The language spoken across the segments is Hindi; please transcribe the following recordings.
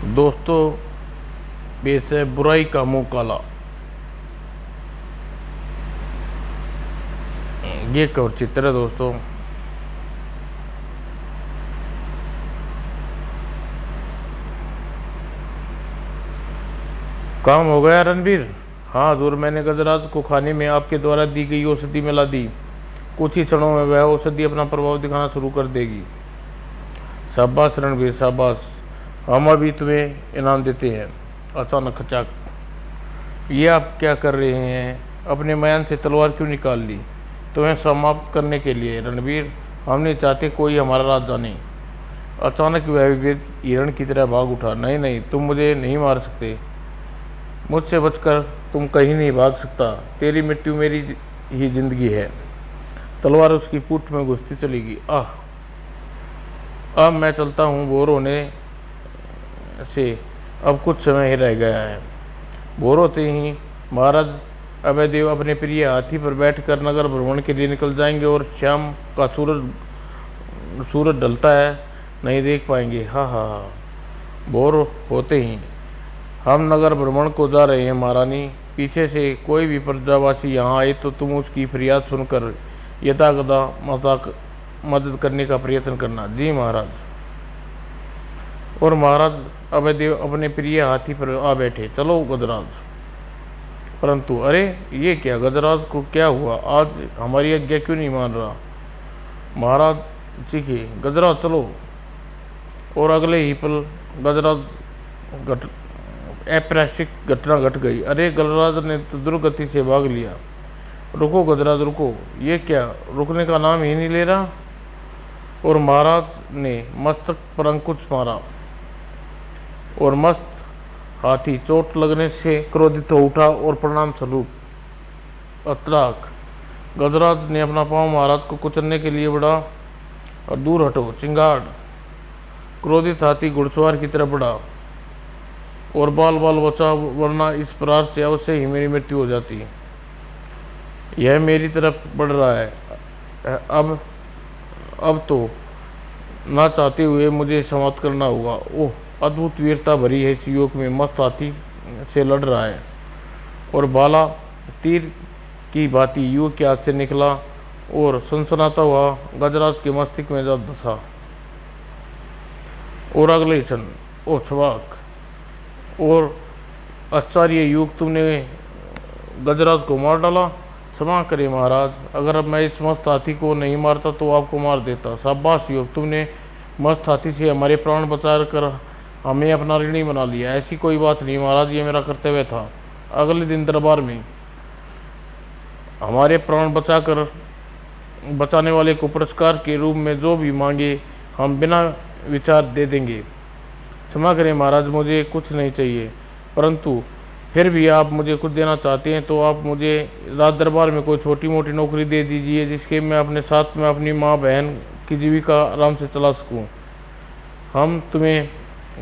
दोस्तों, पेश है बुराई का मुंह काला। ये एक और चित्र है दोस्तों। काम हो गया रणबीर? हाँ हजूर, मैंने गजराज को खाने में आपके द्वारा दी गई औषधि मिला दी। कुछ ही क्षणों में वह औषधि अपना प्रभाव दिखाना शुरू कर देगी। शाबाश रणबीर शाबाश, हम अभी तुम्हें इनाम देते हैं। अचानक खचाक। ये आप क्या कर रहे हैं? अपने म्यान से तलवार क्यों निकाल ली? तुम्हें समाप्त करने के लिए रणबीर। हम नहीं चाहते कोई हमारा राज जाने। अचानक वह विवेक हिरण की तरह भाग उठा। नहीं नहीं, तुम मुझे नहीं मार सकते। मुझसे बचकर तुम कहीं नहीं भाग सकता। तेरी मृत्यु मेरी ही जिंदगी है। तलवार उसकी पूंछ में घुसती चलेगी। अब मैं चलता हूँ। बोर होने से अब कुछ समय ही रह गया है। बोर होते ही महाराज अभयदेव अपने प्रिय हाथी पर बैठकर नगर भ्रमण के लिए निकल जाएंगे और शाम का सूरज ढलता है नहीं देख पाएंगे। हाँ हाँ हाँ। बोर होते ही हम नगर भ्रमण को जा रहे हैं महारानी। पीछे से कोई भी प्रजावासी यहाँ आए तो तुम उसकी फरियाद सुनकर यथागदा मदद करने का प्रयत्न करना। जी महाराज। और महाराज अभयदेव अपने प्रिय हाथी पर आ बैठे। चलो गजराज। परंतु अरे ये क्या, गजराज को क्या हुआ? आज हमारी आज्ञा क्यों नहीं मान रहा? महाराज चीखे, गजराज चलो। और अगले ही पल गजराज अप्रैक्षिक घटना घट गई। अरे गजराज ने तो दुर्गति से भाग लिया। रुको गजराज रुको, ये क्या, रुकने का नाम ही नहीं ले रहा। और महाराज ने मस्तक पर अंकुश मारा और मस्त हाथी चोट लगने से क्रोधित हो उठा और प्रणाम स्वरूप अतराक। गजराज ने अपना पांव महाराज को कुचलने के लिए बढ़ा और दूर हटो चिंगाड़। क्रोधित हाथी घुड़सवार की तरफ बढ़ा और बाल बाल बचा, वरना इस प्रहार से अवश्य ही मेरी मृत्यु हो जाती। यह मेरी तरफ बढ़ रहा है। अब तो ना चाहते हुए मुझे समाप्त करना होगा। ओह, अद्भुत वीरता भरी है इस युवक में। मस्त हाथी से लड़ रहा है और भाला तीर की भांति युवक के हाथ से निकला और सनसनाता हुआ गजराज के मस्तिष्क में जा धंसा। और अगले क्षण ओ छवाक और आश्चर्य, युवक तुमने गजराज को मार डाला। क्षमा करें महाराज, अगर अब मैं इस मस्त हाथी को नहीं मारता तो आपको मार देता। शाबाश युवक, तुमने मस्त हाथी से हमारे प्राण बचा कर हमें अपना ऋणी बना लिया। ऐसी कोई बात नहीं महाराज, ये मेरा कर्तव्य था। अगले दिन दरबार में हमारे प्राण बचाने वाले को पुरस्कार के रूप में जो भी मांगे हम बिना विचार दे देंगे। क्षमा करें महाराज, मुझे कुछ नहीं चाहिए, परंतु फिर भी आप मुझे कुछ देना चाहते हैं तो आप मुझे राज दरबार में कोई छोटी मोटी नौकरी दे दीजिए, जिसके मैं अपने साथ में अपनी माँ बहन की जीविका आराम से चला सकूं। हम तुम्हें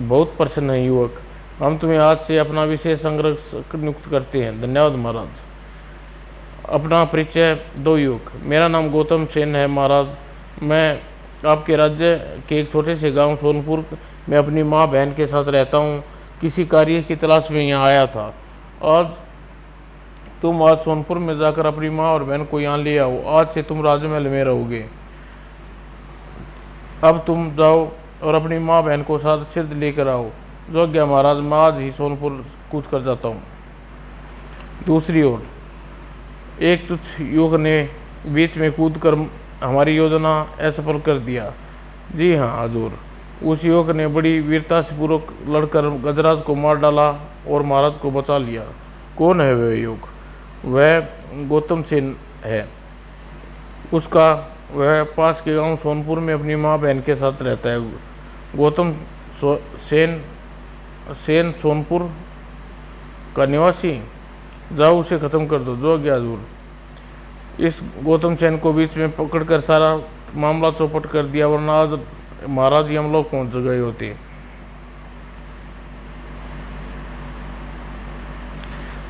बहुत प्रसन्न हैं युवक। हम तुम्हें आज से अपना विशेष संरक्षक नियुक्त करते हैं। धन्यवाद महाराज। अपना परिचय दो युवक। मेरा नाम गौतम सेन है महाराज। मैं आपके राज्य के एक छोटे से गांव सोनपुर में अपनी माँ बहन के साथ रहता हूँ। किसी कार्य की तलाश में यहाँ आया था। तुम आज सोनपुर में जाकर अपनी माँ और बहन को यहाँ ले आओ। आज से तुम राजमहल में रहोगे। अब तुम जाओ और अपनी माँ बहन को साथ सिद्ध लेकर आओ। जो आज्ञा महाराज, मैं आज ही सोनपुर कूच कर जाता हूँ। दूसरी ओर एक तुच्छ युवक ने बीच में कूदकर हमारी योजना असफल कर दिया। जी हाँ हजूर, उस युवक ने बड़ी वीरता से पूर्वक लड़कर गजराज को मार डाला और महाराज को बचा लिया। कौन है वह युवक? वह गौतम सेन है। उसका वह पास के गांव सोनपुर में अपनी माँ बहन के साथ रहता है। गौतम सेन सोनपुर का निवासी। जाओ उसे ख़त्म कर दो। जो गया हजूर। इस गौतम सेन को बीच में पकड़कर सारा मामला चौपट कर दिया, वरना आज महाराज यमलोक पहुंच गए होते।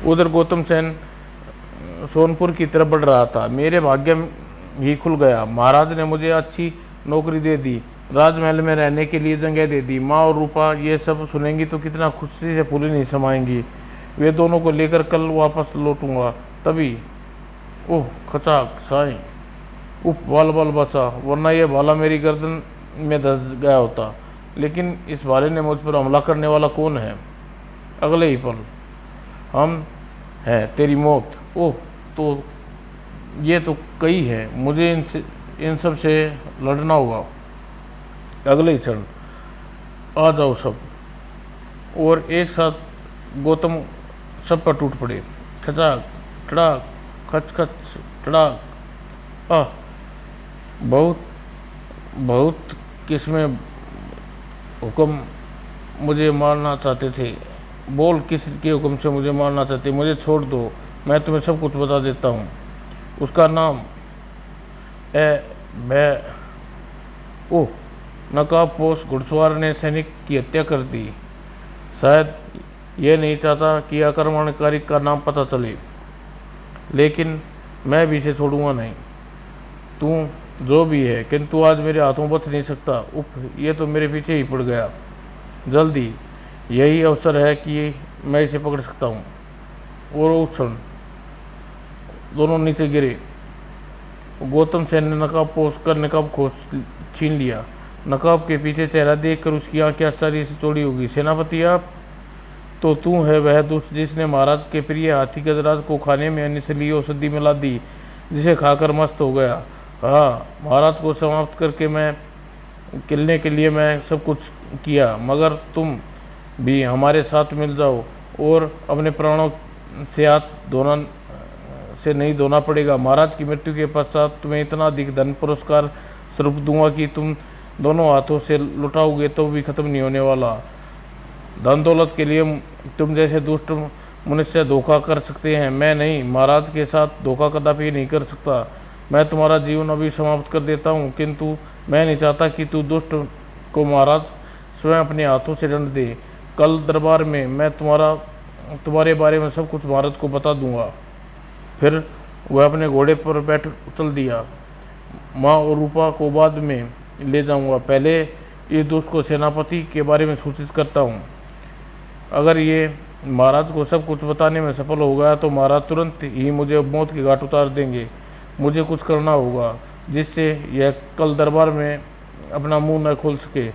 उधर गौतम सेन सोनपुर की तरफ बढ़ रहा था। मेरे भाग्य ही खुल गया। महाराज ने मुझे अच्छी नौकरी दे दी राजमहल में रहने के लिए जगह दे दी। माँ और रूपा ये सब सुनेंगी तो कितना खुशी से फूले नहीं समाएंगी। वे दोनों को लेकर कल वापस लौटूंगा। तभी ओह खचाक साई, उफ बाल बाल बचा, वरना यह भाला मेरी गर्दन में धस गया होता। लेकिन इस भाले ने मुझ पर हमला करने वाला कौन है? अगले ही पल हम है तेरी मौत। ओह तो ये तो कई है, मुझे इन सब से लड़ना होगा। अगले ही क्षण आ जाओ सब, और एक साथ गौतम सब पर टूट पड़े। खचाक टड़ाक खच खच टड़ाक। आह बहुत बहुत किस्में हुक्म मुझे मारना चाहते थे। बोल किस के हुक्म से मुझे मारना चाहते? मुझे छोड़ दो, मैं तुम्हें सब कुछ बता देता हूँ। उसका नाम मैं ओह नकाबपोश घुड़सवार ने सैनिक की हत्या कर दी। शायद यह नहीं चाहता कि आक्रमणकारी का नाम पता चले, लेकिन मैं भी इसे छोड़ूंगा नहीं। तू जो भी है, किंतु आज मेरे हाथों बच नहीं सकता। उफ ये तो मेरे पीछे ही पड़ गया। जल्दी यही अवसर है कि मैं इसे पकड़ सकता हूँ। और उस क्षण दोनों नीचे गिरे। गौतम सेन ने नकाब पोंछ कर नकाब खोस छीन लिया। नकाब के पीछे चेहरा देखकर उसकी आंखें आश्चर्य से चौड़ी होगी। सेनापति आप? तो तू है वह दुष्ट जिसने महाराज के प्रिय हाथी गजराज को खाने में अनिसली औषधि मिला दी, जिसे खाकर मस्त हो गया। हाँ, महाराज को समाप्त करके मैं किलने के लिए मैं सब कुछ किया, मगर तुम भी हमारे साथ मिल जाओ और अपने प्राणों से हाथ धोना से नहीं धोना पड़ेगा। महाराज की मृत्यु के पश्चात तुम्हें इतना अधिक धन पुरस्कार स्वरूप दूंगा कि तुम दोनों हाथों से लुटाओगे तो भी खत्म नहीं होने वाला। धन दौलत के लिए तुम जैसे दुष्ट मनुष्य धोखा कर सकते हैं, मैं नहीं। महाराज के साथ धोखा कदापि नहीं कर सकता। मैं तुम्हारा जीवन अभी समाप्त कर देता हूँ, किंतु मैं नहीं चाहता कि तू दुष्ट को महाराज स्वयं अपने हाथों से दंड दे। कल दरबार में मैं तुम्हारे बारे में सब कुछ महाराज को बता दूंगा। फिर वह अपने घोड़े पर बैठ चल दिया। माँ और रूपा को बाद में ले जाऊंगा, पहले इस दुष्ट को सेनापति के बारे में सूचित करता हूँ। अगर ये महाराज को सब कुछ बताने में सफल हो गया तो महाराज तुरंत ही मुझे मौत के घाट उतार देंगे। मुझे कुछ करना होगा जिससे यह कल दरबार में अपना मुंह न खोल सके।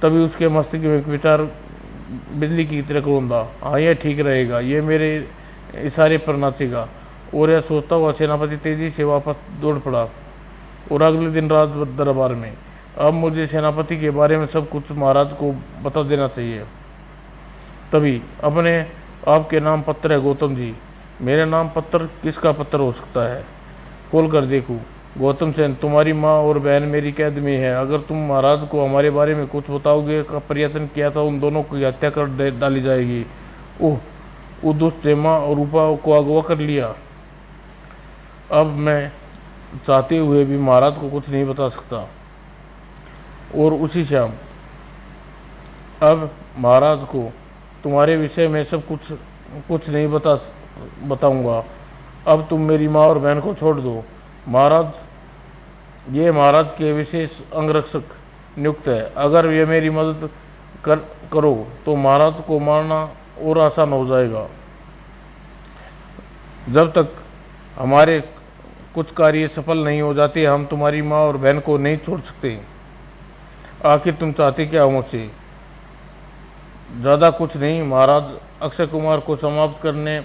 तभी उसके मस्तिष्क में एक विचार बिजली की तरह कौंधा, हाँ यह ठीक रहेगा, ये मेरे इशारे पर नाचेगा। और यह सोचता हुआ सेनापति तेजी से वापस दौड़ पड़ा। और अगले दिन रात दरबार में, अब मुझे सेनापति के बारे में सब कुछ महाराज को बता देना चाहिए। तभी अपने आपके नाम पत्र है गौतम जी। मेरे नाम पत्र? किसका पत्र हो सकता है? खोल कर देखूं। गौतम सेन, तुम्हारी माँ और बहन मेरी कैद में है। अगर तुम महाराज को हमारे बारे में कुछ बताओगे का प्रयत्न किया तो उन दोनों की हत्या कर डाली जाएगी। ओह दुष्ट ने माँ और रूपा को अगवा कर लिया। अब मैं चाहते हुए भी महाराज को कुछ नहीं बता सकता। और उसी शाम अब महाराज को तुम्हारे विषय में सब कुछ नहीं बताऊंगा। अब तुम मेरी माँ और बहन को छोड़ दो। महाराज के विशेष अंगरक्षक नियुक्त है। अगर ये मेरी मदद करो तो महाराज को मारना और आसान हो जाएगा। जब तक हमारे कुछ कार्य सफल नहीं हो जाते हम तुम्हारी माँ और बहन को नहीं छोड़ सकते। आखिर तुम चाहते क्या हो मुझसे? ज़्यादा कुछ नहीं, महाराज अक्षय कुमार को समाप्त करने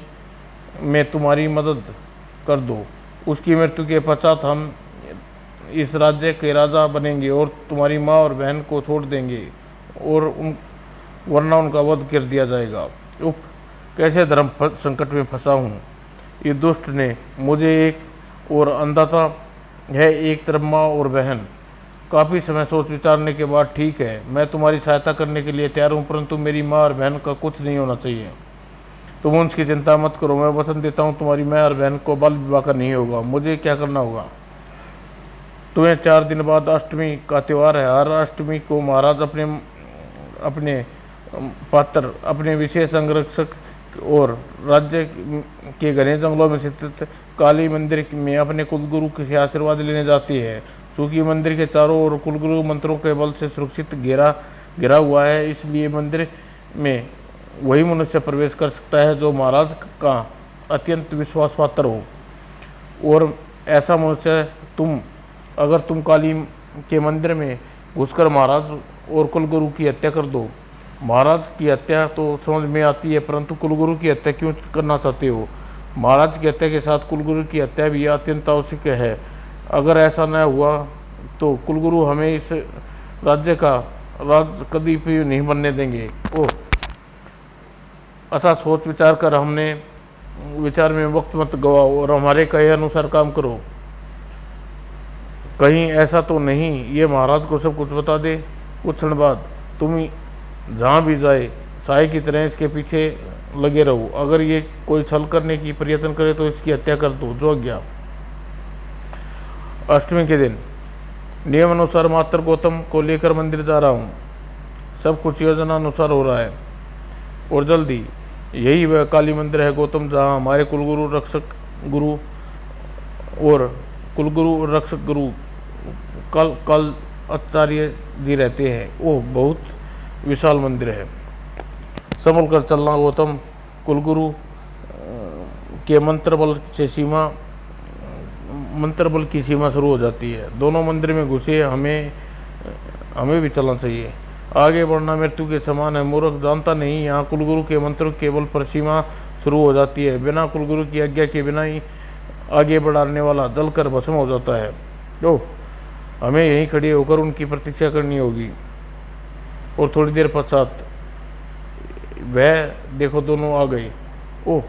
में तुम्हारी मदद कर दो। उसकी मृत्यु के पश्चात हम इस राज्य के राजा बनेंगे और तुम्हारी माँ और बहन को छोड़ देंगे और वरना उनका वध कर दिया जाएगा। उफ कैसे धर्म संकट में फंसा हूँ। ये दुष्ट ने मुझे एक और अंधाता है, एक तरफ माँ और बहन। काफ़ी समय सोच विचारने के बाद ठीक है, मैं तुम्हारी सहायता करने के लिए तैयार हूँ, परंतु मेरी माँ और बहन का कुछ नहीं होना चाहिए। तुम उनकी चिंता मत करो, मैं वचन देता हूँ तुम्हारी माँ और बहन को बाल विवाह का नहीं होगा। मुझे क्या करना होगा? तुम्हें 4 दिन बाद अष्टमी का त्यौहार है। हर अष्टमी को महाराज अपने पात्र, अपने विशेष अंगरक्षक और राज्य के घने जंगलों में स्थित काली मंदिर में अपने कुलगुरु के आशीर्वाद लेने जाती है। चूंकि मंदिर के चारों ओर कुलगुरु मंत्रों के बल से सुरक्षित घिरा हुआ है, इसलिए मंदिर में वही मनुष्य प्रवेश कर सकता है जो महाराज का अत्यंत विश्वास पात्र हो। और ऐसा मनुष्य अगर तुम काली के मंदिर में घुसकर महाराज और कुलगुरु की हत्या कर दो। महाराज की हत्या तो समझ में आती है, परंतु कुलगुरु की हत्या क्यों करना चाहते हो? महाराज की हत्या के साथ कुलगुरु की हत्या भी अत्यंत आवश्यक है। अगर ऐसा न हुआ तो कुलगुरु हमें इस राज्य का राज कभी भी नहीं बनने देंगे। ओह, ऐसा सोच विचार कर हमने विचार में वक्त मत गवाओ और हमारे कहे अनुसार काम करो। कहीं ऐसा तो नहीं ये महाराज को सब कुछ बता दे। कुछ क्षण बाद तुम जहाँ भी जाए साय की तरह इसके पीछे लगे रहो। अगर ये कोई छल करने की प्रयत्न करे तो इसकी हत्या कर दो। जो आज्ञा। अष्टमी के दिन नियम अनुसार मात्र गौतम को लेकर मंदिर जा रहा हूँ। सब कुछ योजना अनुसार हो रहा है और जल्दी यही वह काली मंदिर है गौतम, जहाँ हमारे कुलगुरु रक्षक गुरु कल आचार्य जी रहते हैं। ओह, बहुत विशाल मंदिर है। संभल कर चलना गौतम। कुलगुरु के मंत्र बल की सीमा शुरू हो जाती है। दोनों मंदिर में घुसे। हमें भी चलना चाहिए। आगे बढ़ना मृत्यु के समान है। मूर्ख जानता नहीं यहाँ कुलगुरु के मंत्रों के बल पर सीमा शुरू हो जाती है। बिना कुलगुरु की आज्ञा के बिना ही आगे बढ़ाने वाला जलकर भस्म हो जाता है। तो हमें यहीं खड़े होकर उनकी प्रतीक्षा करनी होगी। और थोड़ी देर पश्चात वह देखो दोनों आ गए। ओह,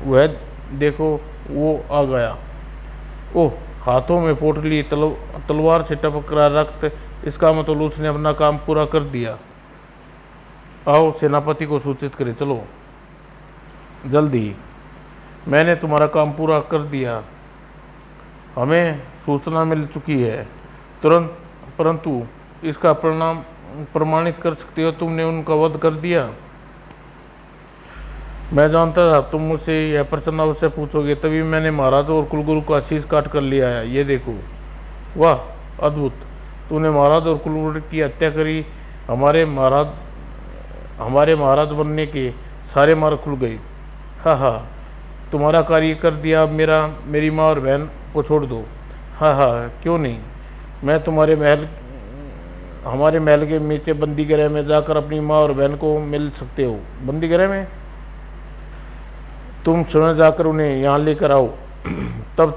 वह देखो वो आ गया। ओह, हाथों में पोटली, तलवार से टपक रहा रक्त। इसका मतलब उसने अपना काम पूरा कर दिया। आओ सेनापति को सूचित करें। चलो जल्दी। मैंने तुम्हारा काम पूरा कर दिया। हमें सूचना मिल चुकी है तुरंत, परंतु इसका परिणाम प्रमाणित कर सकते हो? तुमने उनका वध कर दिया। मैं जानता था तुम मुझसे यह प्रश्न अवश्य पूछोगे, तभी मैंने महाराज और कुलगुरु का शीश काट कर लिया है। ये देखो। वाह, अद्भुत। तूने महाराज और कुलगुरु की हत्या करी। हमारे महाराज बनने के सारे मार्ग खुल गए। हाँ हाँ, तुम्हारा कार्य कर दिया। अब मेरी माँ और बहन को छोड़ दो। हाँ हाँ, क्यों नहीं। मैं हमारे महल के नीचे बंदी गृह में जाकर अपनी माँ और बहन को मिल सकते हो। बंदी गृह में? तुम स्वयं जाकर उन्हें यहाँ लेकर आओ। तब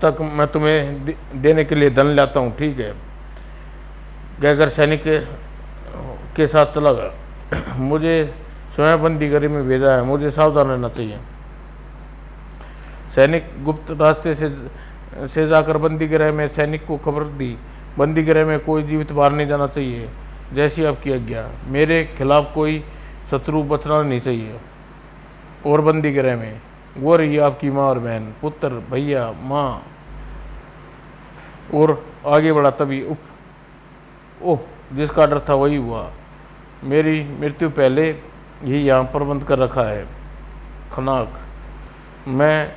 तक मैं तुम्हें देने के लिए धन लाता हूँ। ठीक है, कहकर सैनिक के साथ चला गया। मुझे स्वयं बंदी गृह में भेजा है, मुझे सावधान रहना चाहिए। सैनिक गुप्त रास्ते से जाकर बंदी गृह में सैनिक को खबर दी। बंदी गृह में कोई जीवित बाहर नहीं जाना चाहिए। जैसी आपकी आज्ञा। मेरे खिलाफ कोई शत्रु बचना नहीं चाहिए। और बंदी गृह में वो रही आपकी माँ और बहन, पुत्र, भैया, माँ। और आगे बढ़ा तभी ओह, जिसका डर था वही हुआ। मेरी मृत्यु पहले ही यहाँ पर बंद कर रखा है। खनाक, मैं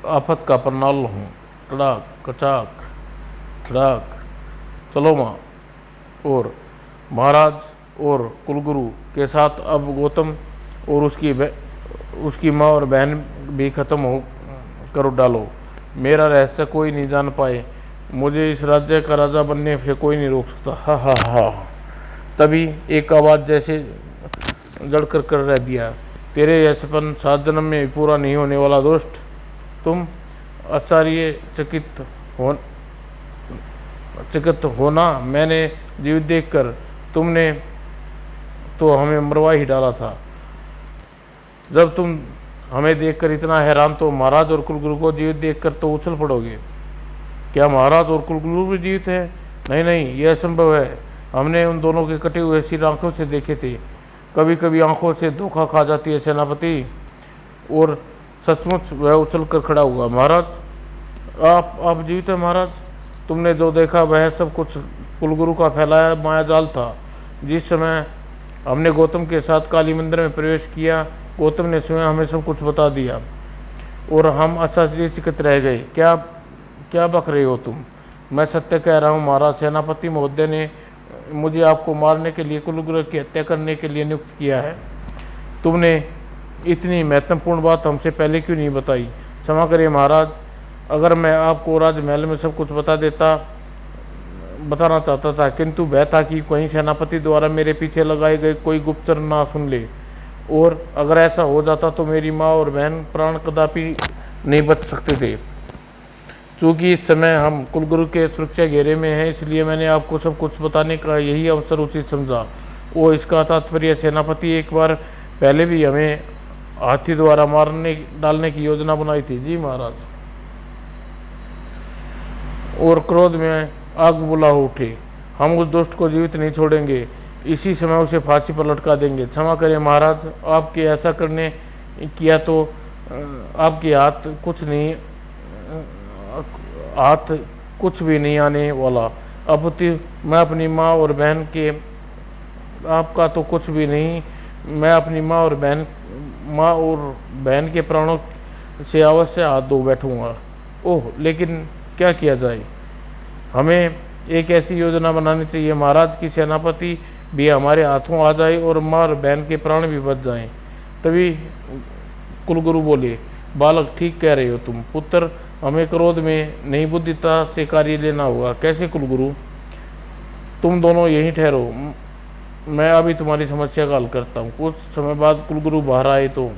आफत का परनाल हूँ। तड़ाक कचाक तड़ाक। चलो माँ। और महाराज और कुलगुरु के साथ अब गौतम और उसकी माँ और बहन भी खत्म हो कर डालो। मेरा रहस्य कोई नहीं जान पाए। मुझे इस राज्य का राजा बनने से कोई नहीं रोक सकता। हा हा हा। तभी एक आवाज़ जैसे जड़कर कर रह दिया। तेरे ऐसेपन 7 जन्म में पूरा नहीं होने वाला दुष्ट। तुम आश्चर्यचकित होना। मैंने जीवित देखकर तुमने तो हमें मरवा ही डाला था। जब तुम हमें देखकर इतना हैरान तो महाराज और कुलगुरु को जीवित देखकर तो उछल पड़ोगे। क्या महाराज और कुलगुरु भी जीवित है? नहीं नहीं, यह असंभव है। हमने उन दोनों के कटे हुए सिर आंखों से देखे थे। कभी कभी आंखों से धोखा खा जाती है सेनापति। और सचमुच वह उछल कर खड़ा हुआ। महाराज, आप जीवित हैं महाराज? तुमने जो देखा वह सब कुछ कुलगुरु का फैलाया माया जाल था। जिस समय हमने गौतम के साथ काली मंदिर में प्रवेश किया, गौतम ने स्वयं हमें सब कुछ बता दिया। और हम आश्चर्यचकित रह गए। क्या क्या बक रहे हो तुम? मैं सत्य कह रहा हूँ महाराज। सेनापति महोदय ने मुझे आपको मारने के लिए, कुलगुरु की हत्या करने के लिए नियुक्त किया है। तुमने इतनी महत्वपूर्ण बात हमसे पहले क्यों नहीं बताई? क्षमा करिए महाराज, अगर मैं आपको राजमहल में सब कुछ बताना चाहता था, किंतु भय था कि कहीं सेनापति द्वारा मेरे पीछे लगाए गए कोई गुप्तचर ना सुन ले, और अगर ऐसा हो जाता तो मेरी माँ और बहन प्राण कदापि नहीं बच सकते थे। चूँकि इस समय हम कुलगुरु के सुरक्षा घेरे में हैं, इसलिए मैंने आपको सब कुछ बताने का यही अवसर उचित समझा। वो इसका तात्पर्य, सेनापति एक बार पहले भी हमें हाथी द्वारा मारने डालने की योजना बनाई थी। जी महाराज। और क्रोध में आग बुला उठे। हम उस दुष्ट को जीवित नहीं छोड़ेंगे, इसी समय उसे फांसी पर लटका देंगे। क्षमा करें महाराज, आपके ऐसा करने किया तो आपके हाथ कुछ भी नहीं आने वाला। अपितु मैं अपनी माँ और बहन के, आपका तो कुछ भी नहीं, मैं अपनी माँ और बहन के प्राणों से अवश्य हाथ धो बैठूंगा। ओह, लेकिन क्या किया जाए? हमें एक ऐसी योजना बनानी चाहिए महाराज कि सेनापति भी हमारे हाथों आ जाए और माँ और बहन के प्राण भी बच जाएं। तभी कुलगुरु बोले, बालक, ठीक कह रहे हो तुम पुत्र, हमें क्रोध में नहीं बुद्धिता से कार्य लेना होगा। कैसे कुलगुरु? तुम दोनों यहीं ठहरो, मैं अभी तुम्हारी समस्या का हल करता हूँ। कुछ समय बाद कुलगुरु बाहर आए तो,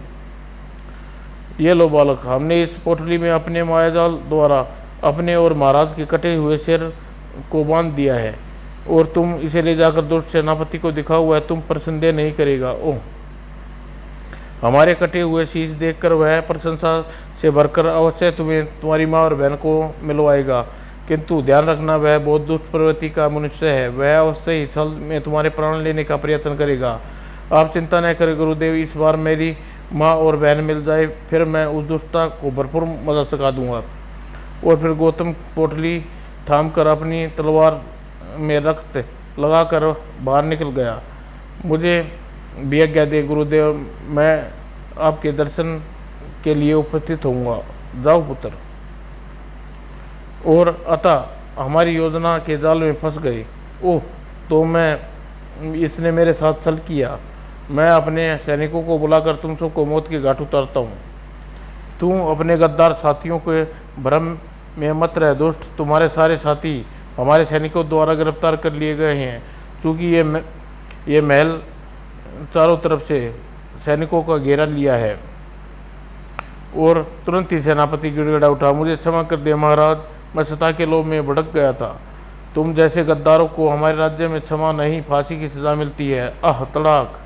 ये लो बालक, हमने इस पोटली में अपने मायाजाल द्वारा अपने और महाराज के कटे हुए सिर को बांध दिया है, और तुम इसे ले जाकर दुष्ट सेनापति को दिखाओ, हुआ है तुम पर संदेह नहीं करेगा। ओह, हमारे कटे हुए शीश देखकर वह प्रशंसा से भरकर अवश्य तुम्हें तुम्हारी माँ और बहन को मिलवाएगा, किंतु ध्यान रखना, वह बहुत दुष्ट प्रवृत्ति का मनुष्य है। वह अवश्य ही छल में तुम्हारे प्राण लेने का प्रयत्न करेगा। आप चिंता न करें गुरुदेव, इस बार मेरी माँ और बहन मिल जाए, फिर मैं उस दुष्टता को भरपूर मदद चुका दूंगा। और फिर गौतम पोटली थाम कर अपनी तलवार में रक्त लगाकर बाहर निकल गया। मुझे भी आज्ञा दे गुरुदेव, मैं आपके दर्शन के लिए उपस्थित होऊंगा। जाओ पुत्र। और अतः हमारी योजना के जाल में फंस गए। ओह, तो इसने मेरे साथ छल किया। मैं अपने सैनिकों को बुलाकर तुम सबको मौत के घाट उतारता हूँ। तुम अपने गद्दार साथियों के भ्रम में मत रह दुष्ट, तुम्हारे सारे साथी हमारे सैनिकों द्वारा गिरफ्तार कर लिए गए हैं। चूँकि ये महल चारों तरफ से सैनिकों का घेरा लिया है। और तुरंत ही सेनापति गिड़गिड़ा उठा, मुझे क्षमा कर दे महाराज, मैं सत्ता के लोभ में भड़क गया था। तुम जैसे गद्दारों को हमारे राज्य में क्षमा नहीं, फांसी की सजा मिलती है। आह तड़ाक।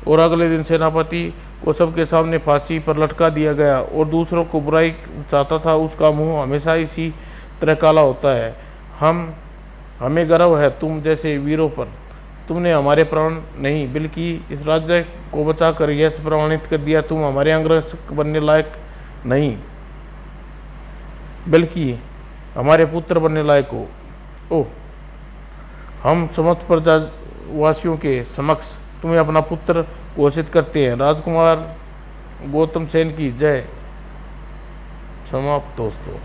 और अगले दिन सेनापति को सबके सामने फांसी पर लटका दिया गया, और दूसरों को बुराई चाहता था उसका मुंह हमेशा इसी तरह काला होता है। हमें गर्व है तुम जैसे वीरों पर। तुमने हमारे प्राण नहीं बल्कि इस राज्य को बचाकर यह प्रमाणित कर दिया तुम हमारे अंगरक्षक बनने लायक नहीं, बल्कि हमारे पुत्र बनने लायक हो। ओह, हम समस्त प्रजावासियों के समक्ष तुम्हें अपना पुत्र घोषित करते हैं। राजकुमार गौतम सेन की जय। समाप्त दोस्तों।